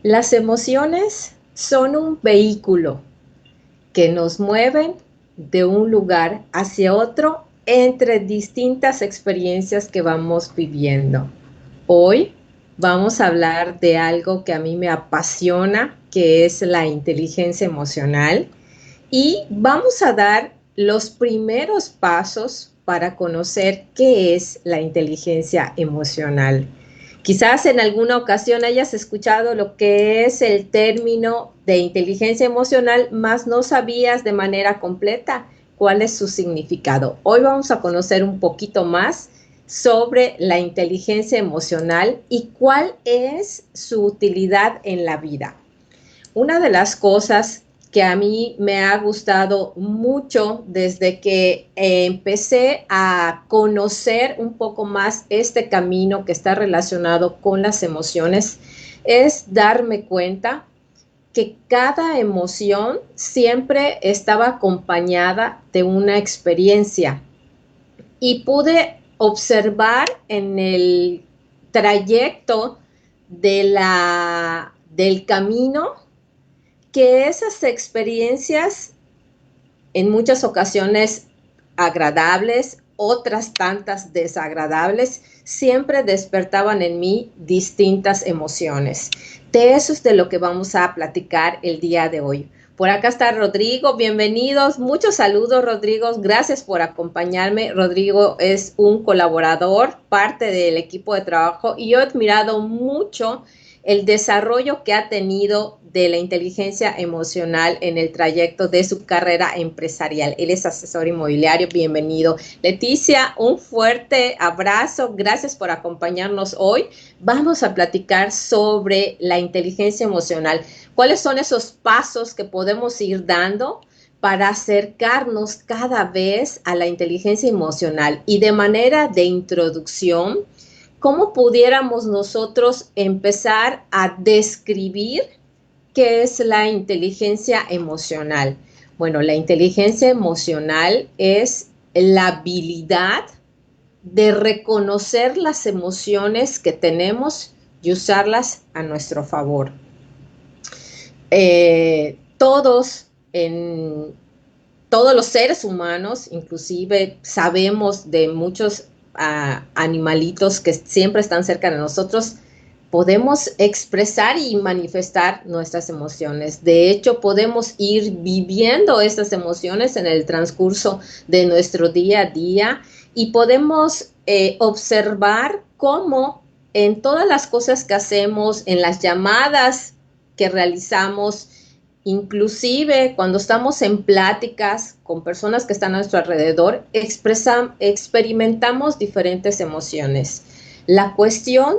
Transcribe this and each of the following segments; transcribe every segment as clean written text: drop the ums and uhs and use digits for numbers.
Las emociones son un vehículo que nos mueven de un lugar hacia otro entre distintas experiencias que vamos viviendo. Hoy vamos a hablar de algo que a mí me apasiona, que es la inteligencia emocional, y vamos a dar los primeros pasos para conocer qué es la inteligencia emocional. Quizás en alguna ocasión hayas escuchado lo que es el término de inteligencia emocional, mas no sabías de manera completa cuál es su significado. Hoy vamos a conocer un poquito más sobre la inteligencia emocional y cuál es su utilidad en la vida. Una de las cosas que a mí me ha gustado mucho desde que empecé a conocer un poco más este camino que está relacionado con las emociones es darme cuenta que cada emoción siempre estaba acompañada de una experiencia y pude observar en el trayecto del camino que esas experiencias en muchas ocasiones agradables, otras tantas desagradables, siempre despertaban en mí distintas emociones. De eso es de lo que vamos a platicar el día de hoy. Por acá está Rodrigo, bienvenidos, muchos saludos Rodrigo, gracias por acompañarme. Rodrigo es un colaborador, parte del equipo de trabajo y yo he admirado mucho el desarrollo que ha tenido de la inteligencia emocional en el trayecto de su carrera empresarial. Él es asesor inmobiliario, bienvenido. Leticia, un fuerte abrazo, gracias por acompañarnos hoy. Vamos a platicar sobre la inteligencia emocional. ¿Cuáles son esos pasos que podemos ir dando para acercarnos cada vez a la inteligencia emocional? Y de manera de introducción, ¿cómo pudiéramos nosotros empezar a describir qué es la inteligencia emocional? Bueno, la inteligencia emocional es la habilidad de reconocer las emociones que tenemos y usarlas a nuestro favor. Todos todos los seres humanos, inclusive sabemos de muchos animalitos que siempre están cerca de nosotros, podemos expresar y manifestar nuestras emociones. De hecho, podemos ir viviendo estas emociones en el transcurso de nuestro día a día y podemos observar cómo en todas las cosas que hacemos, en las llamadas que realizamos, inclusive cuando estamos en pláticas con personas que están a nuestro alrededor, experimentamos diferentes emociones. La cuestión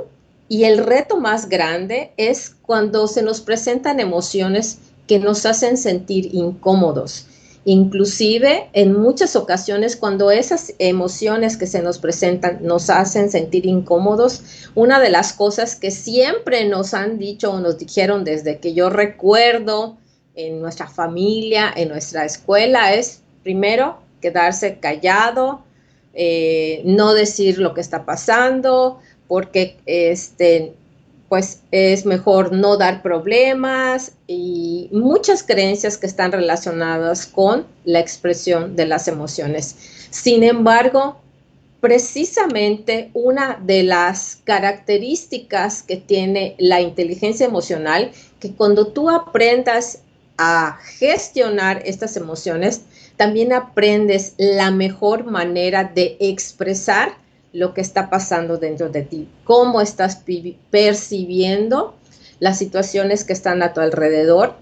y el reto más grande es cuando se nos presentan emociones que nos hacen sentir incómodos. Inclusive en muchas ocasiones cuando esas emociones que se nos presentan nos hacen sentir incómodos, una de las cosas que siempre nos han dicho o nos dijeron desde que yo recuerdo en nuestra familia, en nuestra escuela, es primero quedarse callado, no decir lo que está pasando, porque pues es mejor no dar problemas y muchas creencias que están relacionadas con la expresión de las emociones. Sin embargo, precisamente una de las características que tiene la inteligencia emocional, que cuando tú aprendas a gestionar estas emociones, también aprendes la mejor manera de expresar lo que está pasando dentro de ti, cómo estás percibiendo las situaciones que están a tu alrededor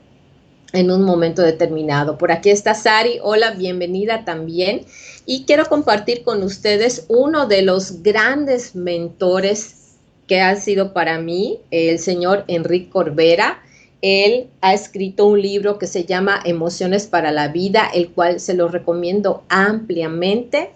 en un momento determinado. Por aquí está Sari, hola, bienvenida también. Y quiero compartir con ustedes uno de los grandes mentores que ha sido para mí, el señor Enrique Corbera. Él ha escrito un libro que se llama Emociones para la Vida, el cual se lo recomiendo ampliamente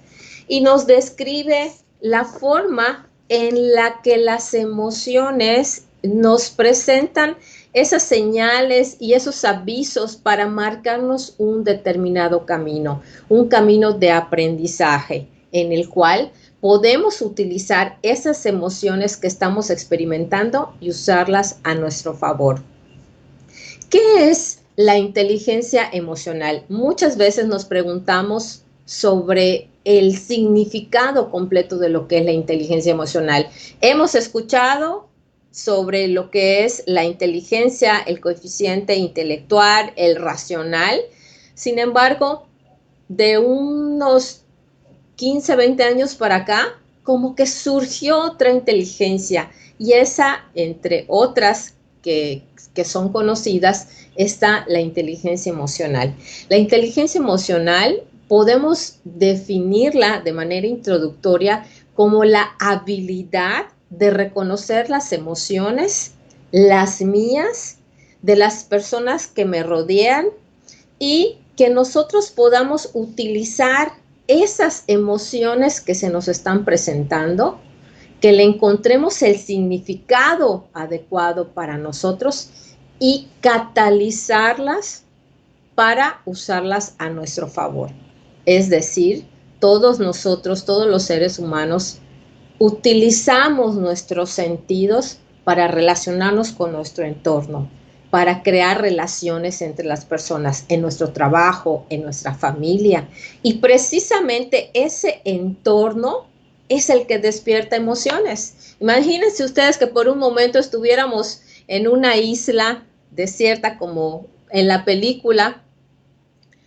y nos describe la forma en la que las emociones nos presentan esas señales y esos avisos para marcarnos un determinado camino, un camino de aprendizaje en el cual podemos utilizar esas emociones que estamos experimentando y usarlas a nuestro favor. ¿Qué es la inteligencia emocional? Muchas veces nos preguntamos sobre el significado completo de lo que es la inteligencia emocional. Hemos escuchado sobre lo que es la inteligencia, el coeficiente intelectual, el racional. Sin embargo, de unos 15, 20 años para acá, como que surgió otra inteligencia y esa, entre otras que son conocidas, está la inteligencia emocional. La inteligencia emocional podemos definirla de manera introductoria como la habilidad de reconocer las emociones, las mías, de las personas que me rodean y que nosotros podamos utilizar esas emociones que se nos están presentando, que le encontremos el significado adecuado para nosotros y catalizarlas para usarlas a nuestro favor. Es decir, todos nosotros, todos los seres humanos, utilizamos nuestros sentidos para relacionarnos con nuestro entorno, para crear relaciones entre las personas, en nuestro trabajo, en nuestra familia. Y precisamente ese entorno es el que despierta emociones. Imagínense ustedes que por un momento estuviéramos en una isla desierta como en la película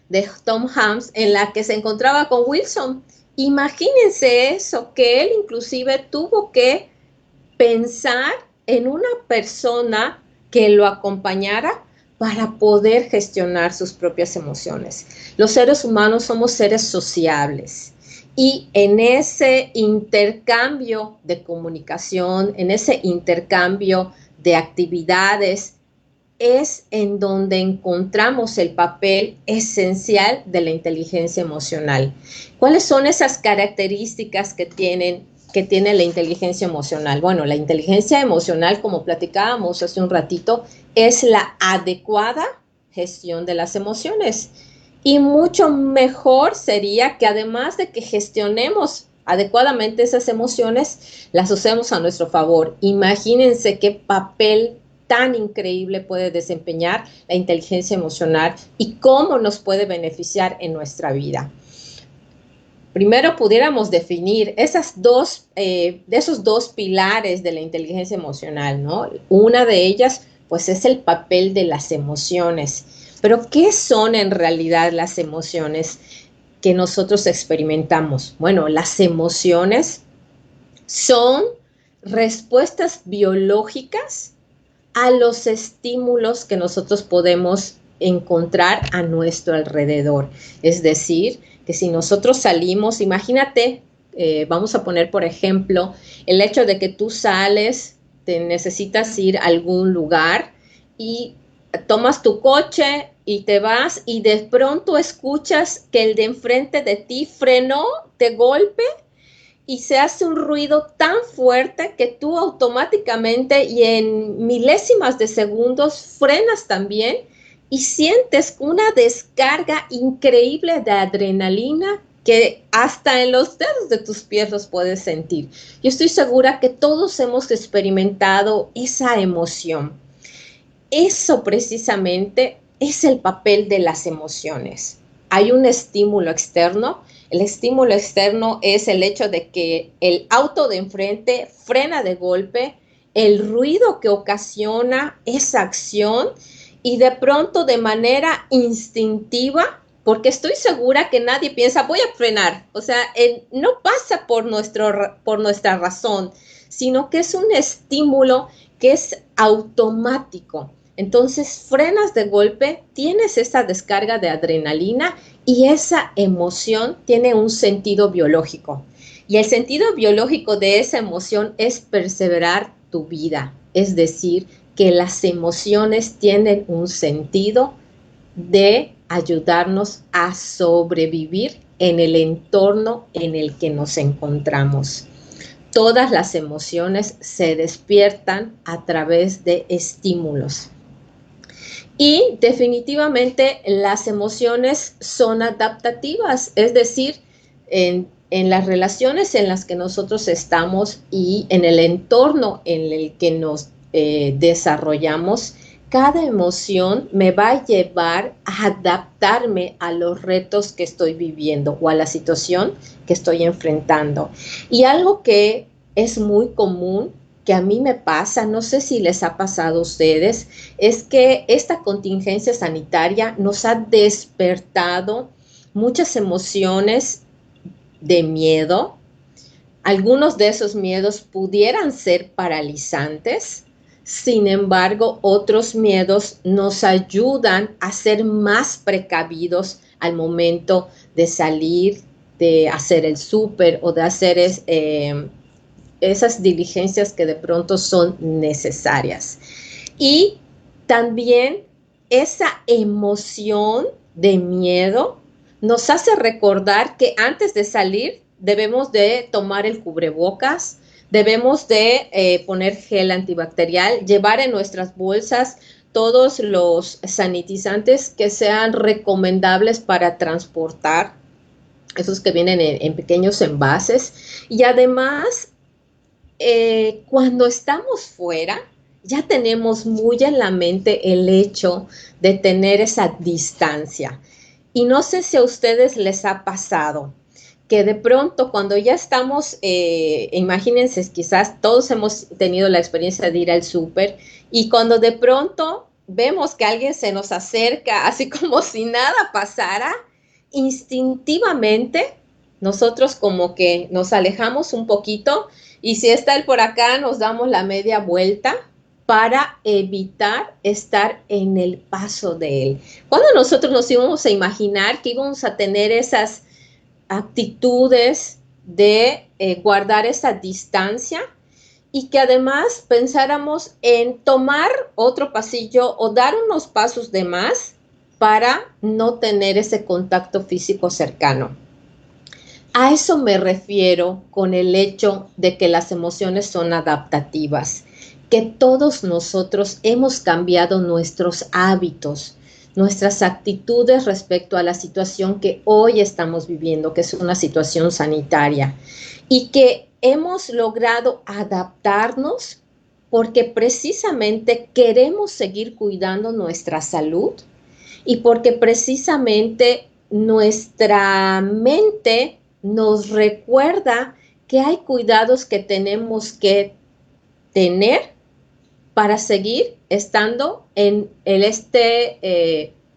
de Tom Hanks, en la que se encontraba con Wilson. Imagínense eso, que él inclusive tuvo que pensar en una persona que lo acompañara para poder gestionar sus propias emociones. Los seres humanos somos seres sociables y en ese intercambio de comunicación, en ese intercambio de actividades, es en donde encontramos el papel esencial de la inteligencia emocional. ¿Cuáles son esas características que tiene la inteligencia emocional? Bueno, la inteligencia emocional, como platicábamos hace un ratito, es la adecuada gestión de las emociones. Y mucho mejor sería que además de que gestionemos adecuadamente esas emociones, las usemos a nuestro favor. Imagínense qué papel tan increíble puede desempeñar la inteligencia emocional y cómo nos puede beneficiar en nuestra vida. Primero pudiéramos definir esos dos pilares de la inteligencia emocional, ¿no? Una de ellas, pues, es el papel de las emociones. Pero, ¿qué son en realidad las emociones que nosotros experimentamos? Bueno, las emociones son respuestas biológicas a los estímulos que nosotros podemos encontrar a nuestro alrededor. Es decir, que si nosotros salimos, imagínate, vamos a poner por ejemplo, el hecho de que tú sales, te necesitas ir a algún lugar y tomas tu coche y te vas y de pronto escuchas que el de enfrente de ti frenó de golpe y se hace un ruido tan fuerte que tú automáticamente y en milésimas de segundos frenas también y sientes una descarga increíble de adrenalina que hasta en los dedos de tus pies los puedes sentir. Yo estoy segura que todos hemos experimentado esa emoción. Eso precisamente es el papel de las emociones. Hay un estímulo externo. El estímulo externo es el hecho de que el auto de enfrente frena de golpe, el ruido que ocasiona esa acción y de pronto de manera instintiva, porque estoy segura que nadie piensa voy a frenar, o sea, no pasa por nuestra razón, sino que es un estímulo que es automático. Entonces frenas de golpe, tienes esa descarga de adrenalina y esa emoción tiene un sentido biológico. Y el sentido biológico de esa emoción es perseverar tu vida. Es decir, que las emociones tienen un sentido de ayudarnos a sobrevivir en el entorno en el que nos encontramos. Todas las emociones se despiertan a través de estímulos. Y definitivamente las emociones son adaptativas, es decir, en las relaciones en las que nosotros estamos y en el entorno en el que nos desarrollamos, cada emoción me va a llevar a adaptarme a los retos que estoy viviendo o a la situación que estoy enfrentando. Y algo que es muy común, que a mí me pasa, no sé si les ha pasado a ustedes, es que esta contingencia sanitaria nos ha despertado muchas emociones de miedo. Algunos de esos miedos pudieran ser paralizantes. Sin embargo, otros miedos nos ayudan a ser más precavidos al momento de salir, de hacer el súper o de hacer esas diligencias que de pronto son necesarias. Y también esa emoción de miedo nos hace recordar que antes de salir debemos de tomar el cubrebocas, debemos de poner gel antibacterial, llevar en nuestras bolsas todos los sanitizantes que sean recomendables para transportar, esos que vienen en pequeños envases. Y además, cuando estamos fuera, ya tenemos muy en la mente el hecho de tener esa distancia. Y no sé si a ustedes les ha pasado que de pronto cuando ya estamos, imagínense, quizás todos hemos tenido la experiencia de ir al súper y cuando de pronto vemos que alguien se nos acerca, así como si nada pasara, instintivamente nosotros como que nos alejamos un poquito y si está él por acá nos damos la media vuelta para evitar estar en el paso de él. Cuando nosotros nos íbamos a imaginar que íbamos a tener esas actitudes de guardar esa distancia y que además pensáramos en tomar otro pasillo o dar unos pasos de más para no tener ese contacto físico cercano? A eso me refiero con el hecho de que las emociones son adaptativas, que todos nosotros hemos cambiado nuestros hábitos, nuestras actitudes respecto a la situación que hoy estamos viviendo, que es una situación sanitaria, y que hemos logrado adaptarnos porque precisamente queremos seguir cuidando nuestra salud y porque precisamente nuestra mente nos recuerda que hay cuidados que tenemos que tener para seguir estando en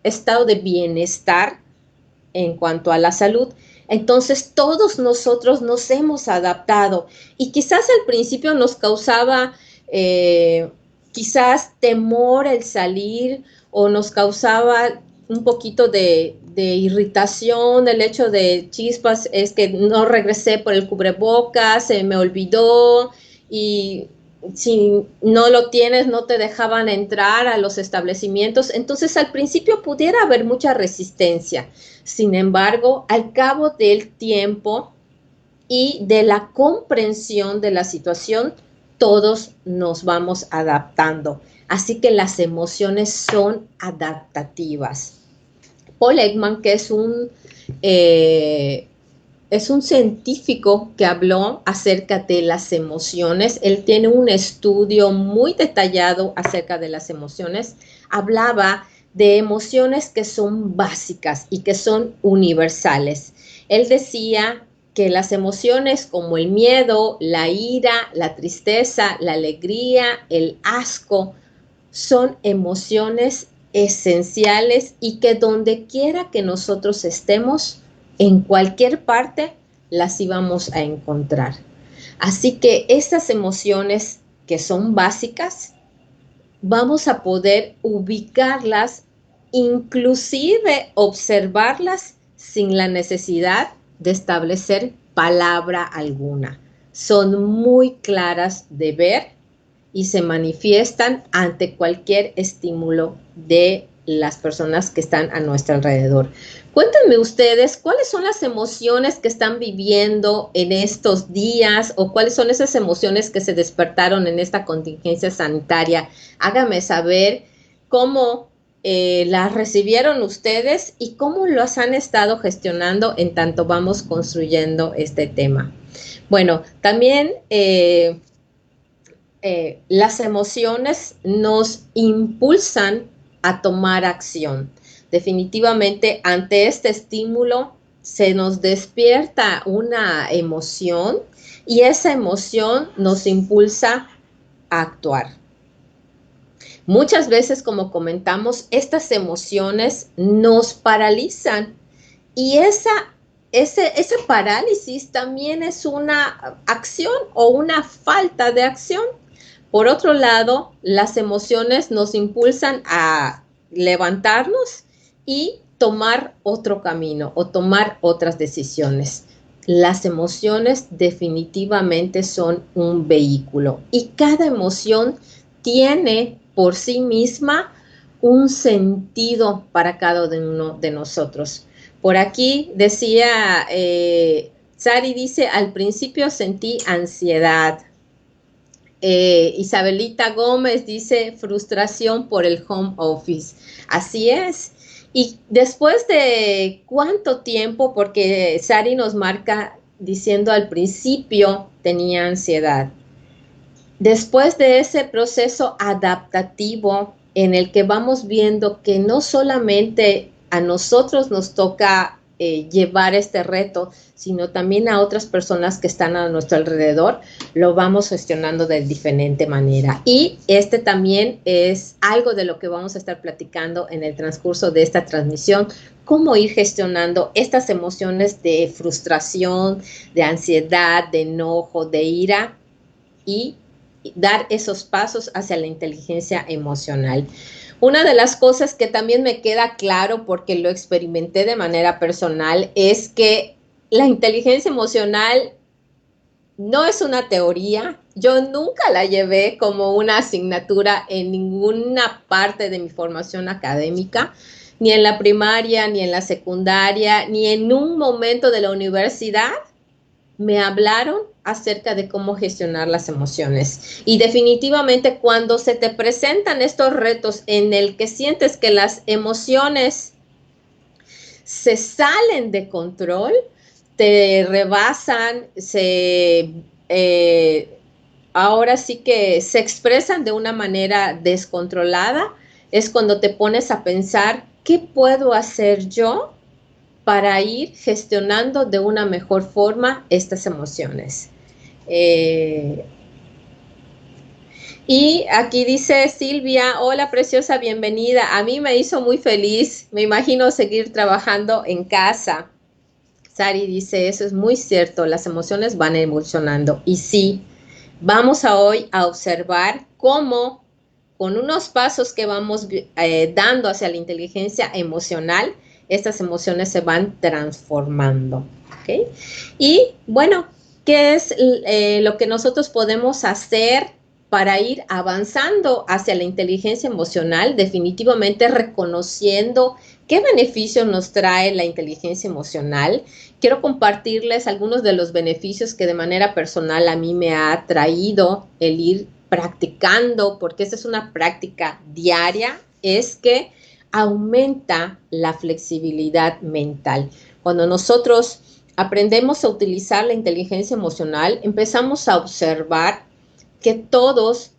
estado de bienestar en cuanto a la salud. Entonces todos nosotros nos hemos adaptado y quizás al principio nos causaba quizás temor el salir o nos causaba un poquito de irritación, el hecho de chispas, es que no regresé por el cubrebocas, se me olvidó y si no lo tienes no te dejaban entrar a los establecimientos. Entonces al principio pudiera haber mucha resistencia. Sin embargo, al cabo del tiempo y de la comprensión de la situación, todos nos vamos adaptando. Así que las emociones son adaptativas. Paul Ekman, que es un científico que habló acerca de las emociones. Él tiene un estudio muy detallado acerca de las emociones. Hablaba de emociones que son básicas y que son universales. Él decía que las emociones como el miedo, la ira, la tristeza, la alegría, el asco, son emociones esenciales y que donde quiera que nosotros estemos, en cualquier parte, las íbamos a encontrar. Así que estas emociones que son básicas, vamos a poder ubicarlas, inclusive observarlas sin la necesidad de establecer palabra alguna. Son muy claras de ver y se manifiestan ante cualquier estímulo de las personas que están a nuestro alrededor. Cuéntenme ustedes cuáles son las emociones que están viviendo en estos días o cuáles son esas emociones que se despertaron en esta contingencia sanitaria. Háganme saber cómo las recibieron ustedes y cómo las han estado gestionando en tanto vamos construyendo este tema. Bueno, también las emociones nos impulsan a tomar acción. Definitivamente, ante este estímulo se nos despierta una emoción y esa emoción nos impulsa a actuar. Muchas veces, como comentamos, estas emociones nos paralizan y esa parálisis también es una acción o una falta de acción. Por otro lado, las emociones nos impulsan a levantarnos y tomar otro camino o tomar otras decisiones. Las emociones definitivamente son un vehículo y cada emoción tiene por sí misma un sentido para cada uno de nosotros. Por aquí decía, Sari dice, al principio sentí ansiedad. Isabelita Gómez dice, frustración por el home office. Así es. Y después de cuánto tiempo, porque Sari nos marca diciendo al principio tenía ansiedad. Después de ese proceso adaptativo en el que vamos viendo que no solamente a nosotros nos toca llevar este reto, sino también a otras personas que están a nuestro alrededor, lo vamos gestionando de diferente manera. Y este también es algo de lo que vamos a estar platicando en el transcurso de esta transmisión, cómo ir gestionando estas emociones de frustración, de ansiedad, de enojo, de ira y dar esos pasos hacia la inteligencia emocional. Una de las cosas que también me queda claro porque lo experimenté de manera personal es que la inteligencia emocional no es una teoría. Yo nunca la llevé como una asignatura en ninguna parte de mi formación académica, ni en la primaria, ni en la secundaria, ni en un momento de la universidad me hablaron acerca de cómo gestionar las emociones. Y definitivamente cuando se te presentan estos retos en el que sientes que las emociones se salen de control, te rebasan, ahora sí que se expresan de una manera descontrolada, es cuando te pones a pensar, ¿qué puedo hacer yo para ir gestionando de una mejor forma estas emociones? Y aquí dice Silvia, hola preciosa, bienvenida. A mí me hizo muy feliz, me imagino seguir trabajando en casa. Sari dice, eso es muy cierto, las emociones van evolucionando. Y sí, vamos hoy a observar cómo con unos pasos que vamos dando hacia la inteligencia emocional, estas emociones se van transformando. ¿Okay? Y bueno, ¿qué es lo que nosotros podemos hacer para ir avanzando hacia la inteligencia emocional? Definitivamente reconociendo qué beneficios nos trae la inteligencia emocional. Quiero compartirles algunos de los beneficios que de manera personal a mí me ha traído el ir practicando, porque esta es una práctica diaria, es que aumenta la flexibilidad mental. Cuando nosotros aprendemos a utilizar la inteligencia emocional, empezamos a observar que todos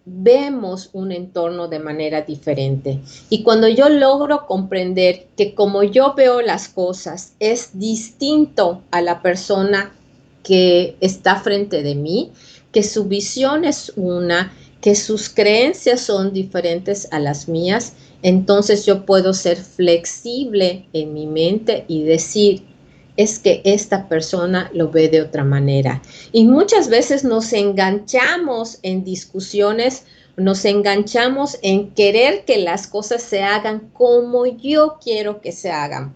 vemos un entorno de manera diferente. Y cuando yo logro comprender que como yo veo las cosas es distinto a la persona que está frente de mí, que su visión es una, que sus creencias son diferentes a las mías, entonces yo puedo ser flexible en mi mente y decir, es que esta persona lo ve de otra manera. Y muchas veces nos enganchamos en discusiones, nos enganchamos en querer que las cosas se hagan como yo quiero que se hagan.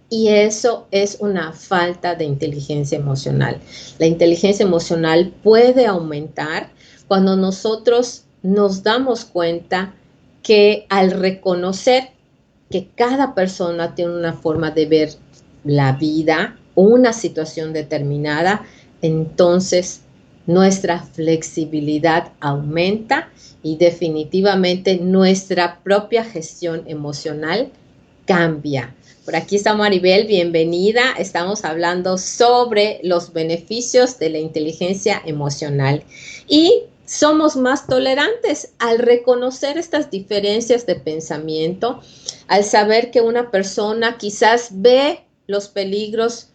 Y eso es una falta de inteligencia emocional. La inteligencia emocional puede aumentar cuando nosotros nos damos cuenta que al reconocer que cada persona tiene una forma de ver la vida o una situación determinada, entonces nuestra flexibilidad aumenta y definitivamente nuestra propia gestión emocional cambia. Por aquí está Maribel, bienvenida. Estamos hablando sobre los beneficios de la inteligencia emocional y somos más tolerantes al reconocer estas diferencias de pensamiento, al saber que una persona quizás ve los peligros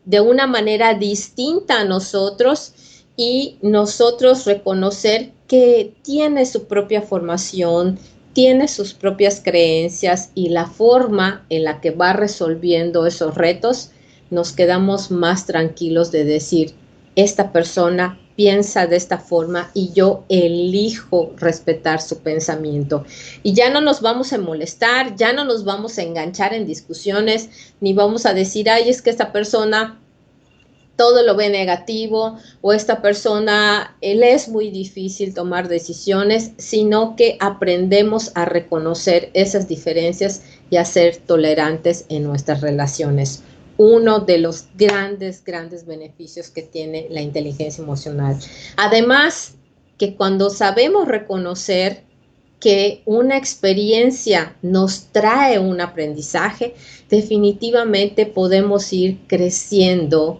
de una manera distinta a nosotros y nosotros reconocer que tiene su propia formación, tiene sus propias creencias y la forma en la que va resolviendo esos retos, nos quedamos más tranquilos de decir, esta persona piensa de esta forma y yo elijo respetar su pensamiento. Y ya no nos vamos a molestar, ya no nos vamos a enganchar en discusiones, ni vamos a decir, ay, es que esta persona todo lo ve negativo o esta persona, él es muy difícil tomar decisiones, sino que aprendemos a reconocer esas diferencias y a ser tolerantes en nuestras relaciones. Uno de los grandes beneficios que tiene la inteligencia emocional. Además, que cuando sabemos reconocer que una experiencia nos trae un aprendizaje, definitivamente podemos ir creciendo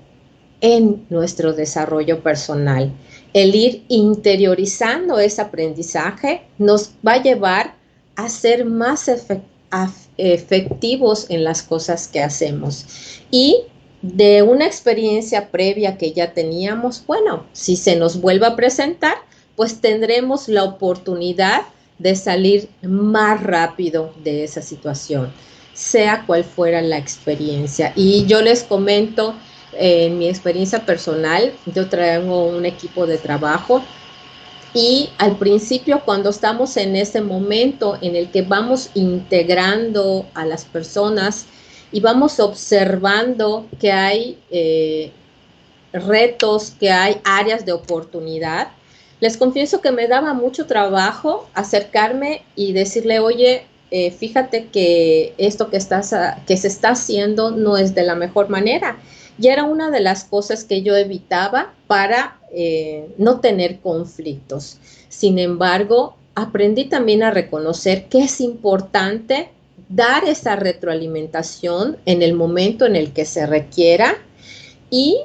en nuestro desarrollo personal. El ir interiorizando ese aprendizaje nos va a llevar a ser más efectivos en las cosas que hacemos. Y de una experiencia previa que ya teníamos, bueno, si se nos vuelve a presentar, pues tendremos la oportunidad de salir más rápido de esa situación, sea cual fuera la experiencia. Y yo les comento, en mi experiencia personal, yo traigo un equipo de trabajo y al principio, cuando estamos en ese momento en el que vamos integrando a las personas y vamos observando que hay retos, que hay áreas de oportunidad, les confieso que me daba mucho trabajo acercarme y decirle, oye, fíjate que esto que se está haciendo no es de la mejor manera. Y era una de las cosas que yo evitaba para no tener conflictos. Sin embargo, aprendí también a reconocer que es importante dar esa retroalimentación en el momento en el que se requiera y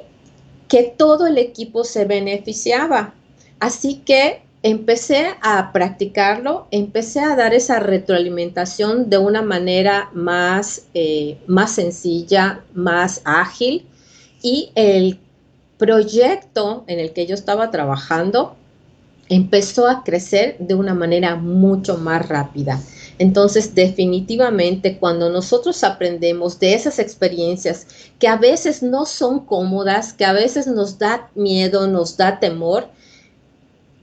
que todo el equipo se beneficiaba. Así que empecé a practicarlo, empecé a dar esa retroalimentación de una manera más sencilla, más ágil, y el proyecto en el que yo estaba trabajando empezó a crecer de una manera mucho más rápida. Entonces, definitivamente, cuando nosotros aprendemos de esas experiencias que a veces no son cómodas, que a veces nos da miedo, nos da temor,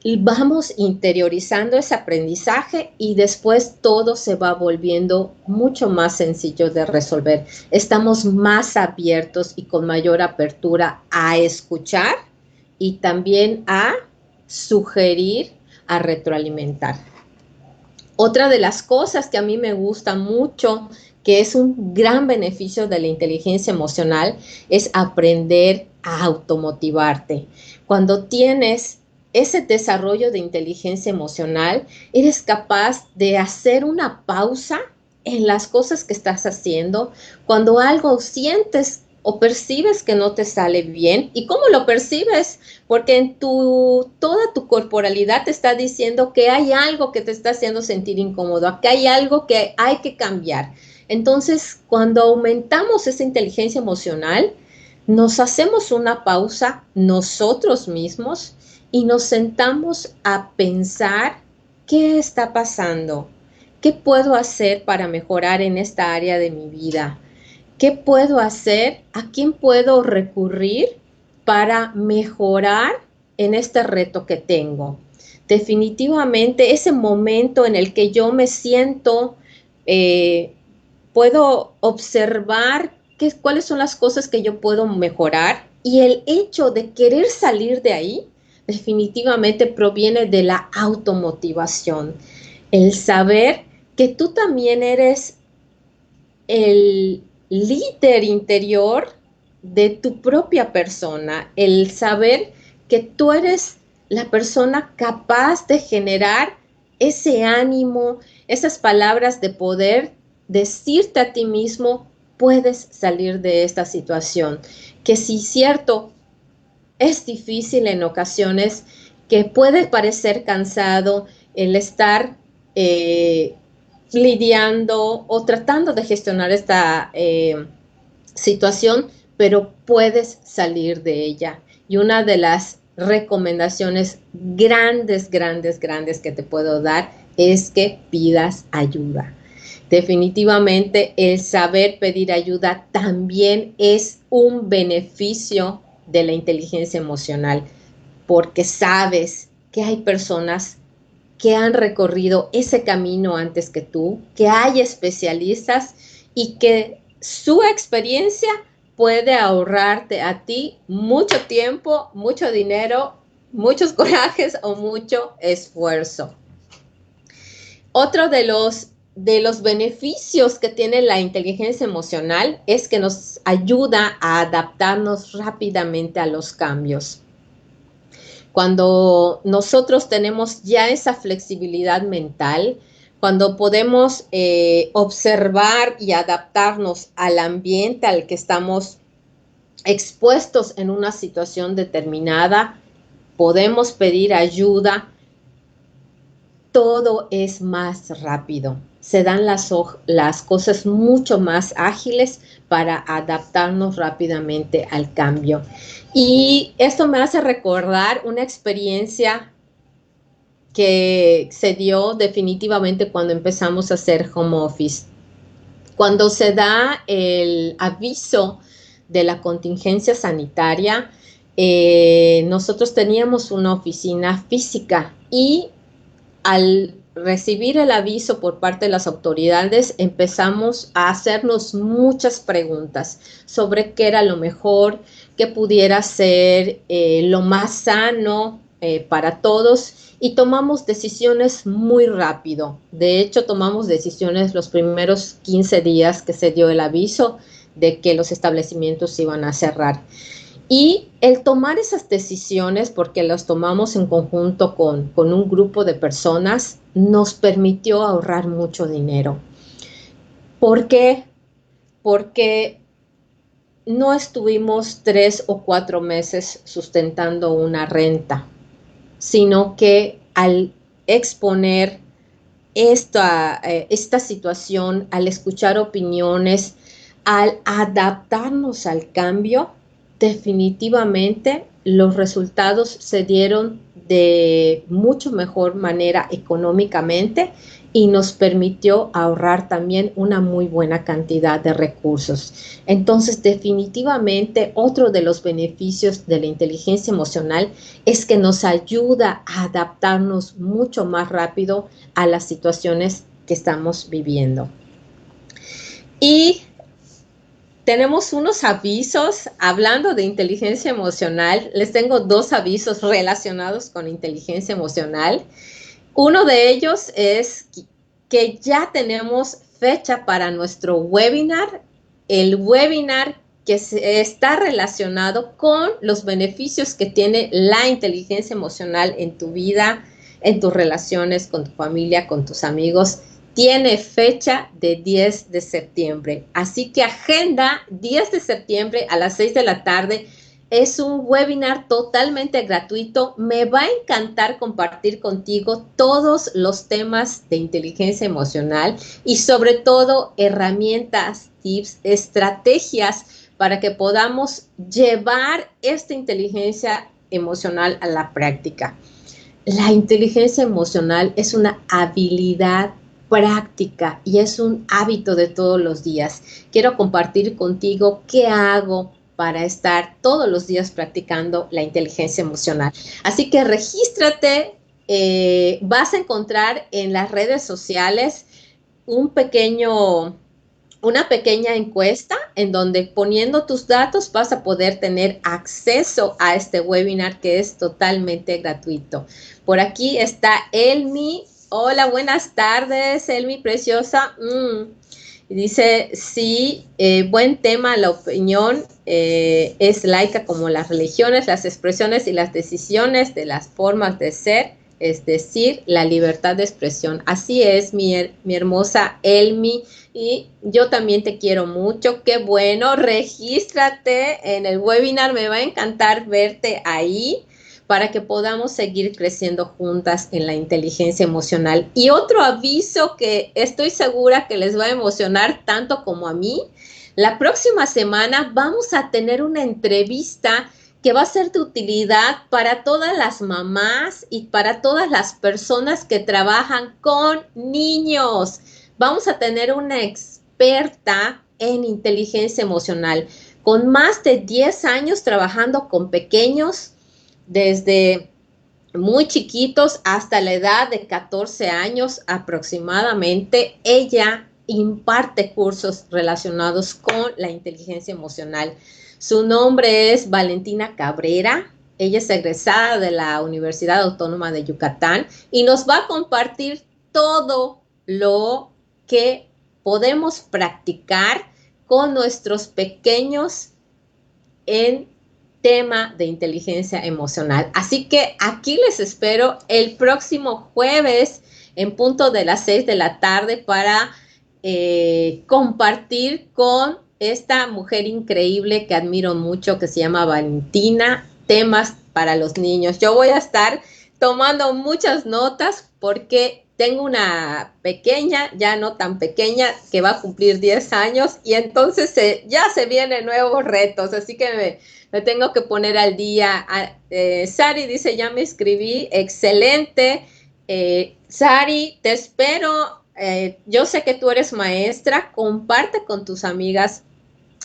y vamos interiorizando ese aprendizaje y después todo se va volviendo mucho más sencillo de resolver. Estamos más abiertos y con mayor apertura a escuchar y también a sugerir, a retroalimentar. Otra de las cosas que a mí me gusta mucho, que es un gran beneficio de la inteligencia emocional, es aprender a automotivarte. Cuando tienes ese desarrollo de inteligencia emocional, eres capaz de hacer una pausa en las cosas que estás haciendo. Cuando algo sientes o percibes que no te sale bien, ¿y cómo lo percibes? Porque en toda tu corporalidad te está diciendo que hay algo que te está haciendo sentir incómodo, que hay algo que hay que cambiar. Entonces, cuando aumentamos esa inteligencia emocional, nos hacemos una pausa nosotros mismos y nos sentamos a pensar qué está pasando, qué puedo hacer para mejorar en esta área de mi vida, qué puedo hacer, a quién puedo recurrir para mejorar en este reto que tengo. Definitivamente ese momento en el que yo me siento, puedo observar cuáles son las cosas que yo puedo mejorar, y el hecho de querer salir de ahí definitivamente proviene de la automotivación. El saber que tú también eres el líder interior de tu propia persona, el saber que tú eres la persona capaz de generar ese ánimo, esas palabras de poder decirte a ti mismo, puedes salir de esta situación, que si cierto, es difícil en ocasiones, que puede parecer cansado el estar lidiando o tratando de gestionar esta situación, pero puedes salir de ella. Y una de las recomendaciones grandes que te puedo dar es que pidas ayuda. Definitivamente el saber pedir ayuda también es un beneficio de la inteligencia emocional, porque sabes que hay personas que han recorrido ese camino antes que tú, que hay especialistas y que su experiencia puede ahorrarte a ti mucho tiempo, mucho dinero, muchos corajes o mucho esfuerzo. Otro de los beneficios que tiene la inteligencia emocional es que nos ayuda a adaptarnos rápidamente a los cambios. Cuando nosotros tenemos ya esa flexibilidad mental, cuando podemos observar y adaptarnos al ambiente al que estamos expuestos en una situación determinada, podemos pedir ayuda, todo es más rápido. Se dan las cosas mucho más ágiles para adaptarnos rápidamente al cambio. Y esto me hace recordar una experiencia que se dio definitivamente cuando empezamos a hacer home office. Cuando se da el aviso de la contingencia sanitaria, nosotros teníamos una oficina física y al recibir el aviso por parte de las autoridades, empezamos a hacernos muchas preguntas sobre qué era lo mejor, qué pudiera ser lo más sano para todos, y tomamos decisiones muy rápido. De hecho, tomamos decisiones los primeros 15 días que se dio el aviso de que los establecimientos iban a cerrar. Y el tomar esas decisiones, porque las tomamos en conjunto con un grupo de personas, nos permitió ahorrar mucho dinero. ¿Por qué? Porque no estuvimos 3 o 4 meses sustentando una renta, sino que al exponer esta situación, al escuchar opiniones, al adaptarnos al cambio, definitivamente los resultados se dieron de mucho mejor manera económicamente y nos permitió ahorrar también una muy buena cantidad de recursos. Entonces, definitivamente, otro de los beneficios de la inteligencia emocional es que nos ayuda a adaptarnos mucho más rápido a las situaciones que estamos viviendo. Y tenemos unos avisos hablando de inteligencia emocional. Les tengo 2 avisos relacionados con inteligencia emocional. Uno de ellos es que ya tenemos fecha para nuestro webinar, el webinar que está relacionado con los beneficios que tiene la inteligencia emocional en tu vida, en tus relaciones con tu familia, con tus amigos. Tiene fecha de 10 de septiembre. Así que agenda 10 de septiembre a las 6 de la tarde. Es un webinar totalmente gratuito. Me va a encantar compartir contigo todos los temas de inteligencia emocional y sobre todo herramientas, tips, estrategias para que podamos llevar esta inteligencia emocional a la práctica. La inteligencia emocional es una habilidad práctica y es un hábito de todos los días. Quiero compartir contigo qué hago para estar todos los días practicando la inteligencia emocional. Así que regístrate, vas a encontrar en las redes sociales una pequeña encuesta en donde poniendo tus datos vas a poder tener acceso a este webinar que es totalmente gratuito. Por aquí está Elmi. Hola, buenas tardes, Elmi, preciosa. Dice, sí, buen tema, la opinión es laica como las religiones, las expresiones y las decisiones de las formas de ser es decir, la libertad de expresión. Así es, mi hermosa Elmi, y yo también te quiero mucho. Qué bueno, regístrate en el webinar, me va a encantar verte ahí para que podamos seguir creciendo juntas en la inteligencia emocional. Y otro aviso que estoy segura que les va a emocionar tanto como a mí, la próxima semana vamos a tener una entrevista que va a ser de utilidad para todas las mamás y para todas las personas que trabajan con niños. Vamos a tener una experta en inteligencia emocional con más de 10 años trabajando con pequeños, desde muy chiquitos hasta la edad de 14 años aproximadamente. Ella imparte cursos relacionados con la inteligencia emocional. Su nombre es Valentina Cabrera. Ella es egresada de la Universidad Autónoma de Yucatán y nos va a compartir todo lo que podemos practicar con nuestros pequeños en tema de inteligencia emocional. Así que aquí les espero el próximo jueves en punto de las 6 de la tarde para compartir con esta mujer increíble que admiro mucho, que se llama Valentina, temas para los niños. Yo voy a estar tomando muchas notas porque tengo una pequeña, ya no tan pequeña, que va a cumplir 10 años y entonces ya se vienen nuevos retos, así que me tengo que poner al día. Sari dice, ya me escribí, excelente. Sari, te espero. Yo sé que tú eres maestra, comparte con tus amigas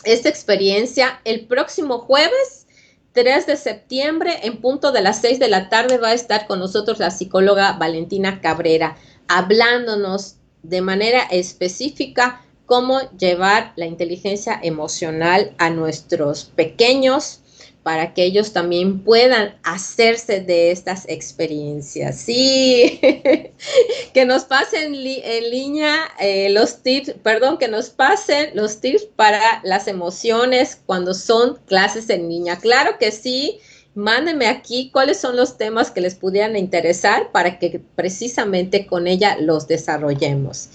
esta experiencia. El próximo jueves 3 de septiembre, en punto de las 6 de la tarde, va a estar con nosotros la psicóloga Valentina Cabrera, hablándonos de manera específica cómo llevar la inteligencia emocional a nuestros pequeños para que ellos también puedan hacerse de estas experiencias. Sí, que nos pasen en línea los tips, perdón, que nos pasen los tips para las emociones cuando son clases en línea. Claro que sí, mándenme aquí cuáles son los temas que les pudieran interesar para que precisamente con ella los desarrollemos.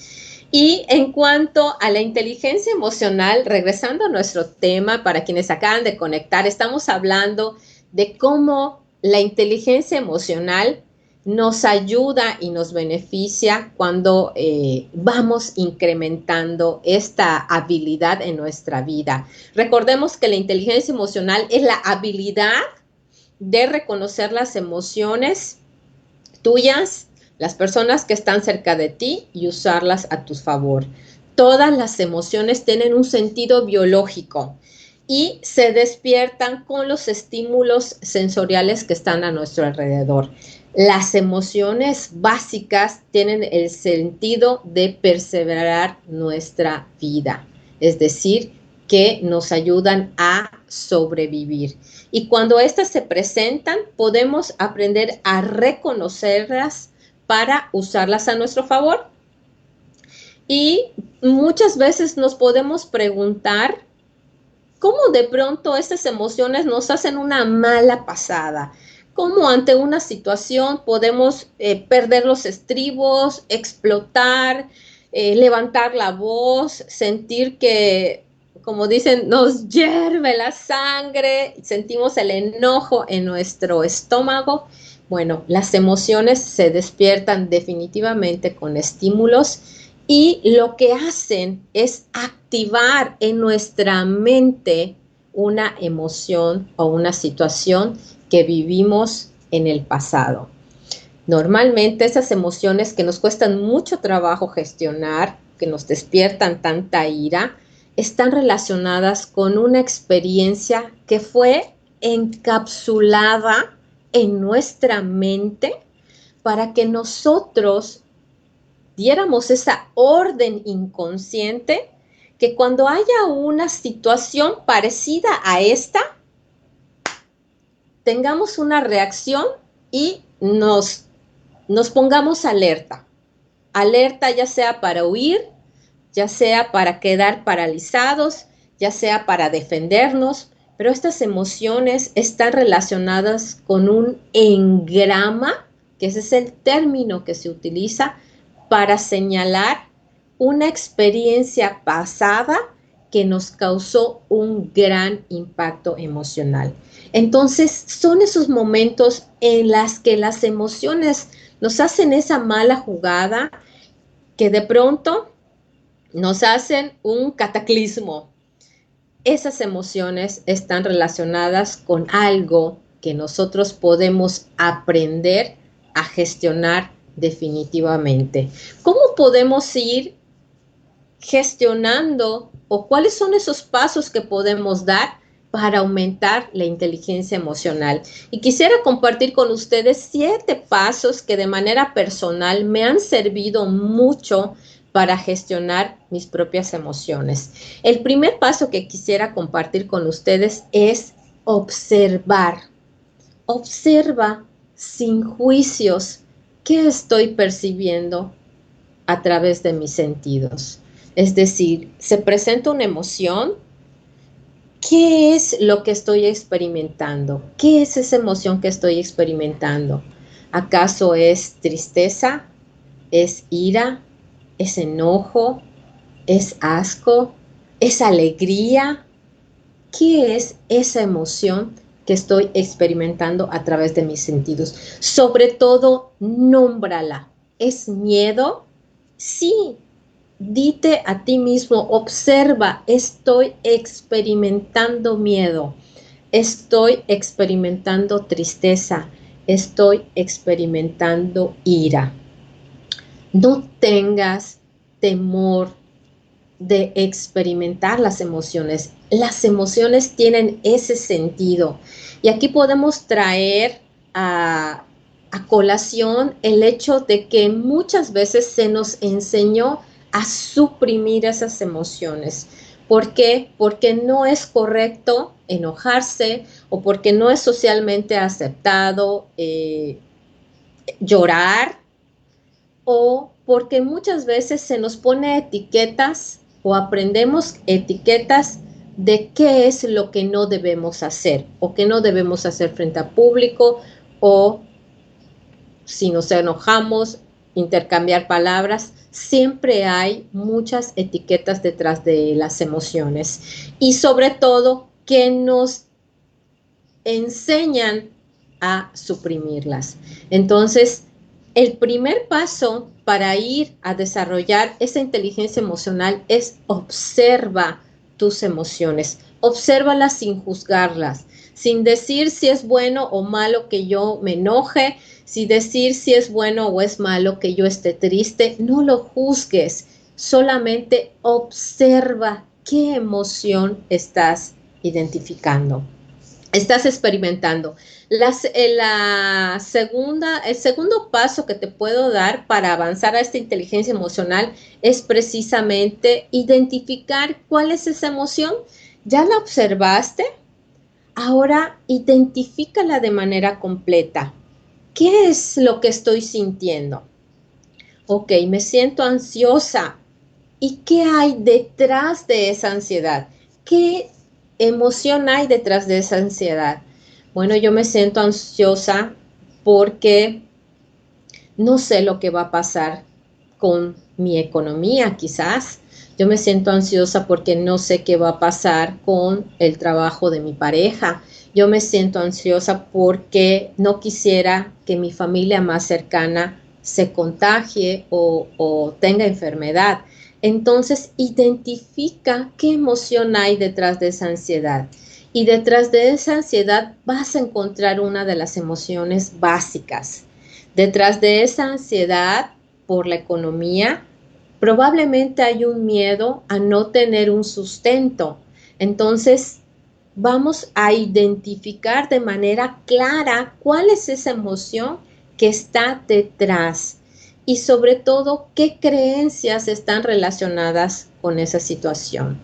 Y en cuanto a la inteligencia emocional, regresando a nuestro tema, para quienes acaban de conectar, estamos hablando de cómo la inteligencia emocional nos ayuda y nos beneficia cuando vamos incrementando esta habilidad en nuestra vida. Recordemos que la inteligencia emocional es la habilidad de reconocer las emociones tuyas, las personas que están cerca de ti y usarlas a tu favor. Todas las emociones tienen un sentido biológico y se despiertan con los estímulos sensoriales que están a nuestro alrededor. Las emociones básicas tienen el sentido de perseverar nuestra vida, es decir, que nos ayudan a sobrevivir. Y cuando estas se presentan, podemos aprender a reconocerlas para usarlas a nuestro favor. Y muchas veces nos podemos preguntar cómo de pronto estas emociones nos hacen una mala pasada. Cómo ante una situación podemos perder los estribos, explotar, levantar la voz, sentir que, como dicen, nos hierve la sangre, sentimos el enojo en nuestro estómago. Bueno, las emociones se despiertan definitivamente con estímulos y lo que hacen es activar en nuestra mente una emoción o una situación que vivimos en el pasado. Normalmente esas emociones que nos cuestan mucho trabajo gestionar, que nos despiertan tanta ira, están relacionadas con una experiencia que fue encapsulada en nuestra mente para que nosotros diéramos esa orden inconsciente que cuando haya una situación parecida a esta, tengamos una reacción y nos pongamos alerta. Alerta ya sea para huir, ya sea para quedar paralizados, ya sea para defendernos, pero estas emociones están relacionadas con un engrama que ese es el término que se utiliza para señalar una experiencia pasada que nos causó un gran impacto emocional. Entonces, son esos momentos en los que las emociones nos hacen esa mala jugada que de pronto nos hacen un cataclismo. Esas emociones están relacionadas con algo que nosotros podemos aprender a gestionar definitivamente. ¿Cómo podemos ir gestionando o cuáles son esos pasos que podemos dar para aumentar la inteligencia emocional? Y quisiera compartir con ustedes 7 pasos que de manera personal me han servido mucho para gestionar mis propias emociones. El primer paso que quisiera compartir con ustedes es observar. Observa sin juicios qué estoy percibiendo a través de mis sentidos. Es decir, se presenta una emoción, ¿qué es lo que estoy experimentando? ¿Qué es esa emoción que estoy experimentando? ¿Acaso es tristeza? ¿Es ira? ¿Es enojo? ¿Es asco? ¿Es alegría? ¿Qué es esa emoción que estoy experimentando a través de mis sentidos? Sobre todo, nómbrala. ¿Es miedo? Sí. Dite a ti mismo, observa, estoy experimentando miedo, estoy experimentando tristeza, estoy experimentando ira. No tengas temor de experimentar las emociones. Las emociones tienen ese sentido. Y aquí podemos traer a colación el hecho de que muchas veces se nos enseñó a suprimir esas emociones. ¿Por qué? Porque no es correcto enojarse o porque no es socialmente aceptado llorar o porque muchas veces se nos pone etiquetas o aprendemos etiquetas de qué es lo que no debemos hacer o que no debemos hacer frente a público o si nos enojamos, intercambiar palabras. Siempre hay muchas etiquetas detrás de las emociones y sobre todo que nos enseñan a suprimirlas. Entonces, el primer paso para ir a desarrollar esa inteligencia emocional es observa tus emociones, obsérvalas sin juzgarlas, sin decir si es bueno o malo que yo me enoje, sin decir si es bueno o es malo que yo esté triste, no lo juzgues, solamente observa qué emoción estás identificando. Estás experimentando. El segundo paso que te puedo dar para avanzar a esta inteligencia emocional es precisamente identificar cuál es esa emoción. ¿Ya la observaste? Ahora identifícala de manera completa. ¿Qué es lo que estoy sintiendo? Ok, me siento ansiosa. ¿Y qué hay detrás de esa ansiedad? ¿Qué emoción hay detrás de esa ansiedad? Bueno, yo me siento ansiosa porque no sé lo que va a pasar con mi economía, quizás. Yo me siento ansiosa porque no sé qué va a pasar con el trabajo de mi pareja. Yo me siento ansiosa porque no quisiera que mi familia más cercana se contagie o tenga enfermedad. Entonces, identifica qué emoción hay detrás de esa ansiedad. Y detrás de esa ansiedad vas a encontrar una de las emociones básicas. Detrás de esa ansiedad por la economía, probablemente hay un miedo a no tener un sustento. Entonces, vamos a identificar de manera clara cuál es esa emoción que está detrás y sobre todo qué creencias están relacionadas con esa situación.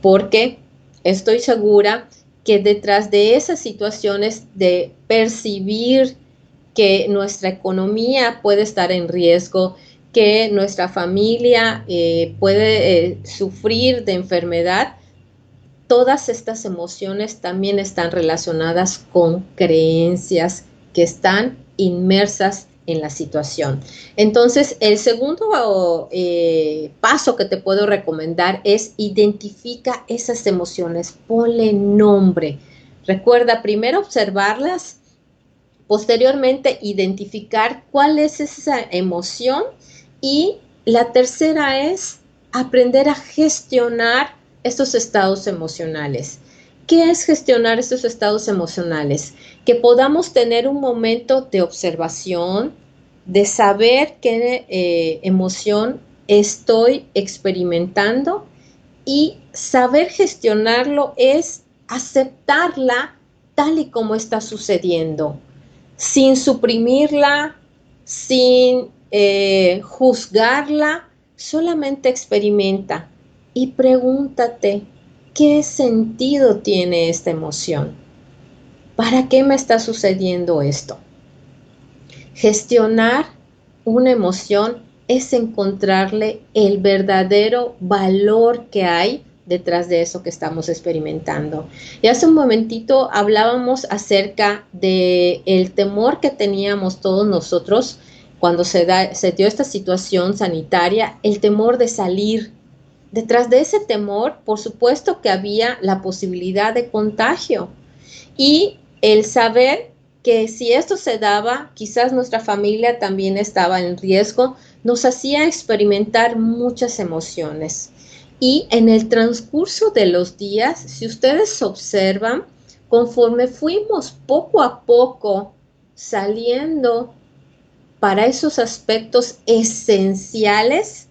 Porque estoy segura que detrás de esas situaciones de percibir que nuestra economía puede estar en riesgo, que nuestra familia puede sufrir de enfermedad, todas estas emociones también están relacionadas con creencias que están inmersas en la situación. Entonces, el segundo paso que te puedo recomendar es identifica esas emociones, ponle nombre. Recuerda primero observarlas, posteriormente identificar cuál es esa emoción y la tercera es aprender a gestionar estos estados emocionales. ¿Qué es gestionar estos estados emocionales? Que podamos tener un momento de observación, de saber qué emoción estoy experimentando y saber gestionarlo es aceptarla tal y como está sucediendo, sin suprimirla, sin juzgarla, solamente experimenta y pregúntate, ¿qué sentido tiene esta emoción? ¿Para qué me está sucediendo esto? Gestionar una emoción es encontrarle el verdadero valor que hay detrás de eso que estamos experimentando. Y hace un momentito hablábamos acerca del temor que teníamos todos nosotros cuando se dio esta situación sanitaria, el temor de salir. Detrás de ese temor, por supuesto que había la posibilidad de contagio y el saber que si esto se daba, quizás nuestra familia también estaba en riesgo, nos hacía experimentar muchas emociones. Y en el transcurso de los días, si ustedes observan, conforme fuimos poco a poco saliendo para esos aspectos esenciales,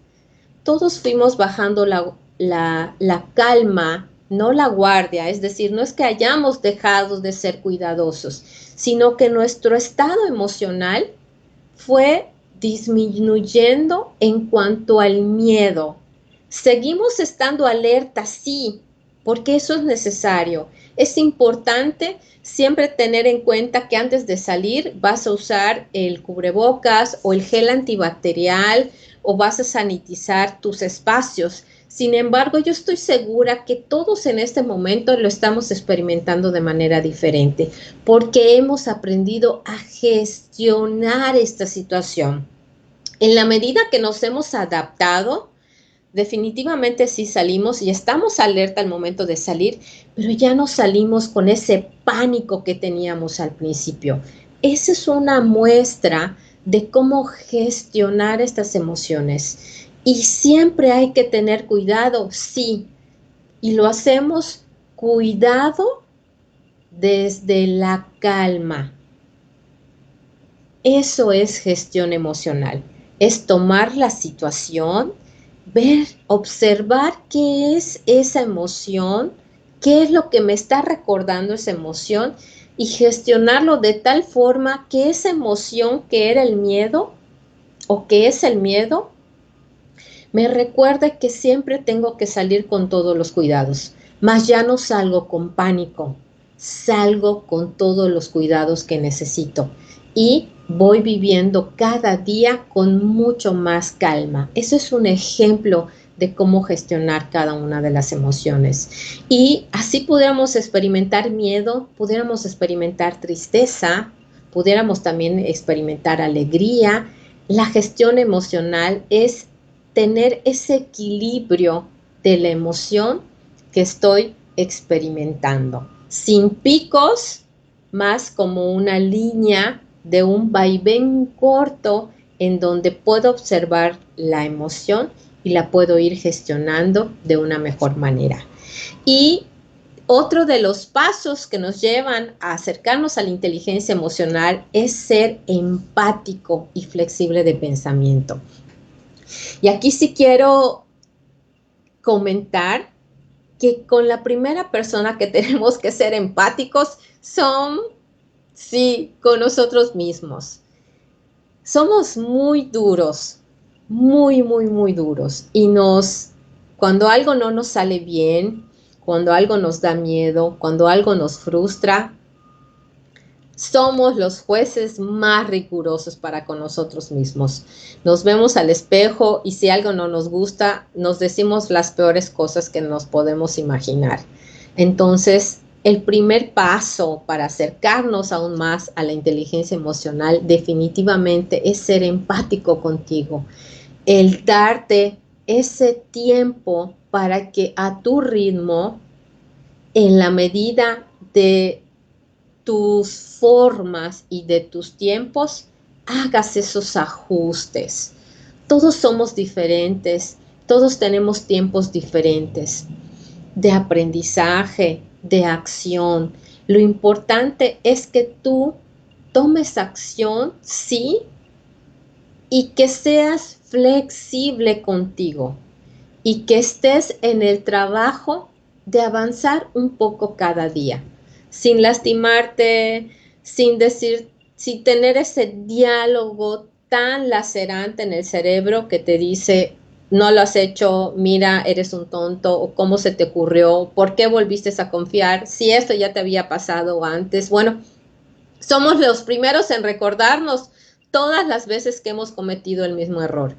todos fuimos bajando la calma, no la guardia, es decir, no es que hayamos dejado de ser cuidadosos, sino que nuestro estado emocional fue disminuyendo en cuanto al miedo. Seguimos estando alerta, sí, porque eso es necesario. Es importante siempre tener en cuenta que antes de salir vas a usar el cubrebocas o el gel antibacterial o vas a sanitizar tus espacios. Sin embargo, yo estoy segura que todos en este momento lo estamos experimentando de manera diferente porque hemos aprendido a gestionar esta situación. En la medida que nos hemos adaptado, definitivamente sí salimos y estamos alerta al momento de salir, pero ya no salimos con ese pánico que teníamos al principio. Esa es una muestra de cómo gestionar estas emociones. Y siempre hay que tener cuidado, sí, y lo hacemos cuidado desde la calma. Eso es gestión emocional, es tomar la situación, ver, observar qué es esa emoción, qué es lo que me está recordando esa emoción y gestionarlo de tal forma que esa emoción que era el miedo o que es el miedo me recuerda que siempre tengo que salir con todos los cuidados, mas ya no salgo con pánico, salgo con todos los cuidados que necesito y voy viviendo cada día con mucho más calma. Eso es un ejemplo de cómo gestionar cada una de las emociones. Y así pudiéramos experimentar miedo, pudiéramos experimentar tristeza, pudiéramos también experimentar alegría. La gestión emocional es tener ese equilibrio de la emoción que estoy experimentando, sin picos, más como una línea de un vaivén corto en donde puedo observar la emoción y la puedo ir gestionando de una mejor manera. Y otro de los pasos que nos llevan a acercarnos a la inteligencia emocional es ser empático y flexible de pensamiento. Y aquí sí quiero comentar que con la primera persona que tenemos que ser empáticos sí, con nosotros mismos. Somos muy duros, muy duros. Y cuando algo no nos sale bien, cuando algo nos da miedo, cuando algo nos frustra, somos los jueces más rigurosos para con nosotros mismos. Nos vemos al espejo y si algo no nos gusta, nos decimos las peores cosas que nos podemos imaginar. Entonces, El primer paso para acercarnos aún más a la inteligencia emocional definitivamente es ser empático contigo, el darte ese tiempo para que a tu ritmo, en la medida de tus formas y de tus tiempos, hagas esos ajustes. Todos somos diferentes, todos tenemos tiempos diferentes de aprendizaje, de acción. Lo importante es que tú tomes acción, sí, y que seas flexible contigo y que estés en el trabajo de avanzar un poco cada día, sin lastimarte, sin decir, sin tener ese diálogo tan lacerante en el cerebro que te dice, no lo has hecho, mira, eres un tonto, o cómo se te ocurrió, por qué volviste a confiar, si esto ya te había pasado antes. Bueno, somos los primeros en recordarnos todas las veces que hemos cometido el mismo error.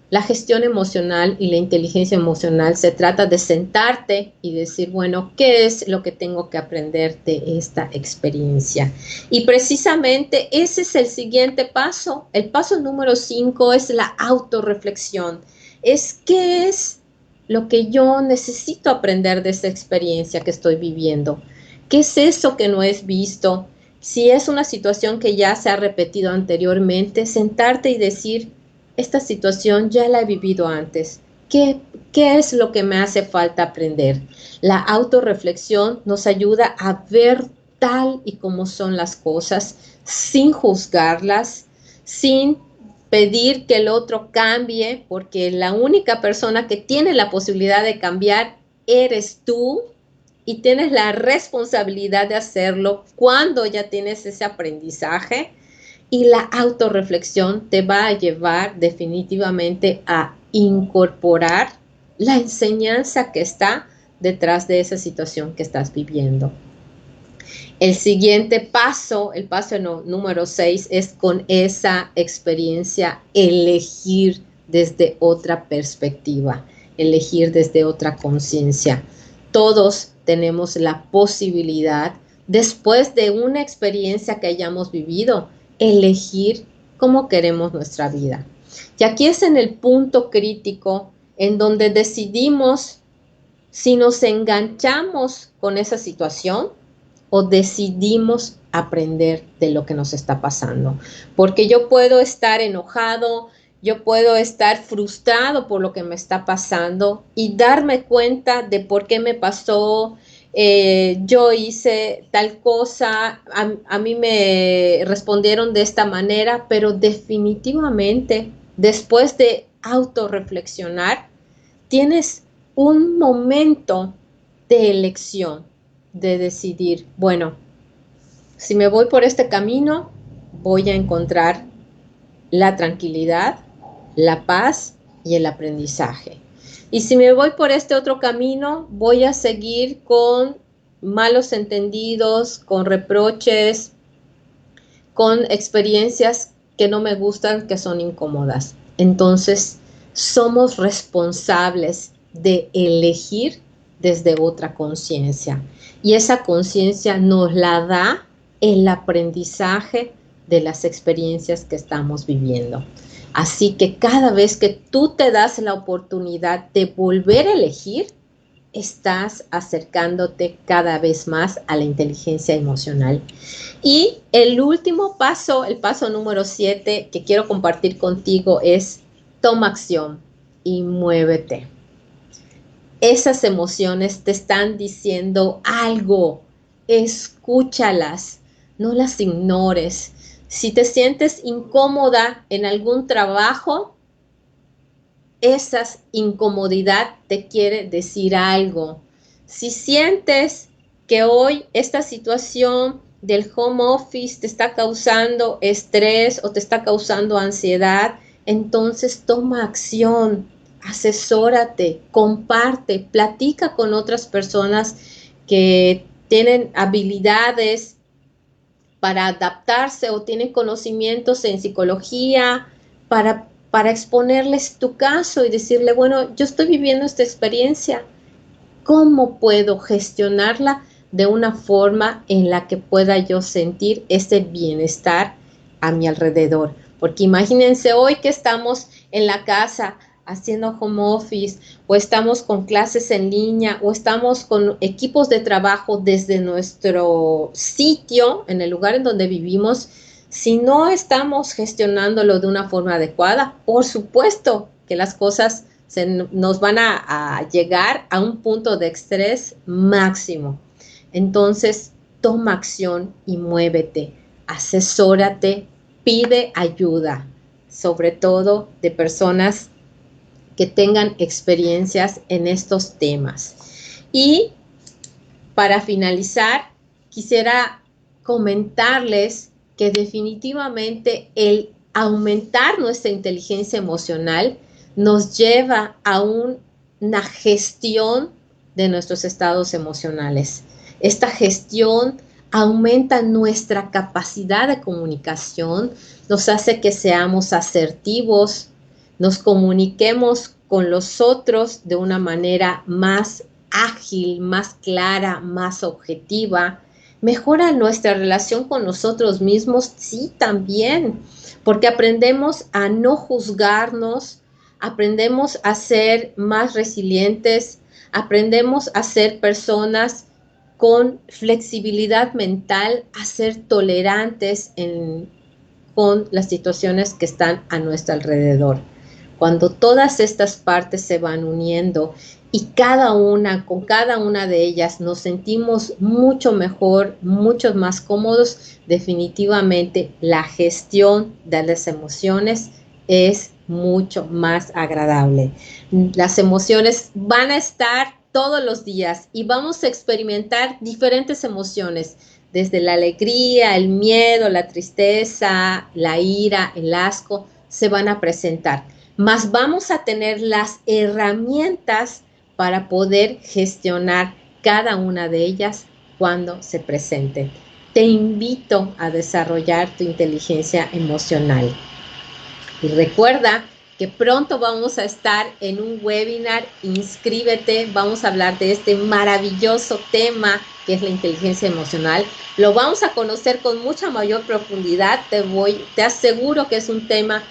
La gestión emocional y la inteligencia emocional se trata de sentarte y decir, bueno, ¿qué es lo que tengo que aprender de esta experiencia? Y precisamente ese es el siguiente paso. El paso número 5 es la autorreflexión. Es qué es lo que yo necesito aprender de esta experiencia que estoy viviendo. ¿Qué es eso que no he visto? Si es una situación que ya se ha repetido anteriormente, sentarte y decir, esta situación ya la he vivido antes. ¿Qué es lo que me hace falta aprender? La autorreflexión nos ayuda a ver tal y como son las cosas, sin juzgarlas, sin pedir que el otro cambie, porque la única persona que tiene la posibilidad de cambiar eres tú y tienes la responsabilidad de hacerlo cuando ya tienes ese aprendizaje. Y la autorreflexión te va a llevar definitivamente a incorporar la enseñanza que está detrás de esa situación que estás viviendo. El siguiente paso, el paso número 6, es con esa experiencia elegir desde otra perspectiva, elegir desde otra conciencia. Todos tenemos la posibilidad, después de una experiencia que hayamos vivido, elegir cómo queremos nuestra vida. Y aquí es en el punto crítico en donde decidimos si nos enganchamos con esa situación o decidimos aprender de lo que nos está pasando. Porque yo puedo estar enojado, yo puedo estar frustrado por lo que me está pasando y darme cuenta de por qué me pasó, yo hice tal cosa, a mí me respondieron de esta manera, pero definitivamente después de autorreflexionar, tienes un momento de elección, de decidir, bueno, si me voy por este camino, voy a encontrar la tranquilidad, la paz y el aprendizaje. Y si me voy por este otro camino, voy a seguir con malos entendidos, con reproches, con experiencias que no me gustan, que son incómodas. Entonces, somos responsables de elegir desde otra conciencia. Y esa conciencia nos la da el aprendizaje de las experiencias que estamos viviendo. Así que cada vez que tú te das la oportunidad de volver a elegir, estás acercándote cada vez más a la inteligencia emocional. Y el último paso, el paso número 7 que quiero compartir contigo es toma acción y muévete. Esas emociones te están diciendo algo, escúchalas, no las ignores. Si te sientes incómoda en algún trabajo, esa incomodidad te quiere decir algo. Si sientes que hoy esta situación del home office te está causando estrés o te está causando ansiedad, entonces toma acción, asesórate, comparte, platica con otras personas que tienen habilidades para adaptarse o tienen conocimientos en psicología para exponerles tu caso y decirle, bueno, yo estoy viviendo esta experiencia, ¿cómo puedo gestionarla de una forma en la que pueda yo sentir ese bienestar a mi alrededor. Porque imagínense hoy que estamos en la casa haciendo home office, o estamos con clases en línea, o estamos con equipos de trabajo desde nuestro sitio, en el lugar en donde vivimos. Si no estamos gestionándolo de una forma adecuada, por supuesto que las cosas nos van a llegar a un punto de estrés máximo. Entonces, toma acción y muévete, asesórate, pide ayuda, sobre todo de personas que tengan experiencias en estos temas. Y para finalizar, quisiera comentarles que definitivamente el aumentar nuestra inteligencia emocional nos lleva a una gestión de nuestros estados emocionales. Esta gestión aumenta nuestra capacidad de comunicación, nos hace que seamos asertivos, nos comuniquemos con los otros de una manera más ágil, más clara, más objetiva. Mejora nuestra relación con nosotros mismos, sí, también, porque aprendemos a no juzgarnos, aprendemos a ser más resilientes, aprendemos a ser personas con flexibilidad mental, a ser tolerantes con las situaciones que están a nuestro alrededor. Cuando todas estas partes se van uniendo y con cada una de ellas nos sentimos mucho mejor, mucho más cómodos, definitivamente la gestión de las emociones es mucho más agradable. Las emociones van a estar todos los días y vamos a experimentar diferentes emociones, desde la alegría, el miedo, la tristeza, la ira, el asco, se van a presentar. Mas vamos a tener las herramientas para poder gestionar cada una de ellas cuando se presenten. Te invito a desarrollar tu inteligencia emocional. Y recuerda que pronto vamos a estar en un webinar, inscríbete, vamos a hablar de este maravilloso tema que es la inteligencia emocional. Lo vamos a conocer con mucha mayor profundidad, te aseguro que es un tema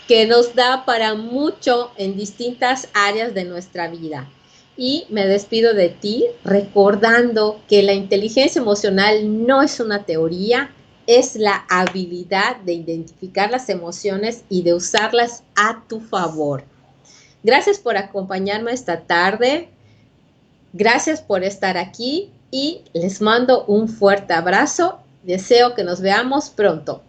que nos da para mucho en distintas áreas de nuestra vida. Y me despido de ti recordando que la inteligencia emocional no es una teoría, es la habilidad de identificar las emociones y de usarlas a tu favor. Gracias por acompañarme esta tarde. Gracias por estar aquí y les mando un fuerte abrazo. Deseo que nos veamos pronto.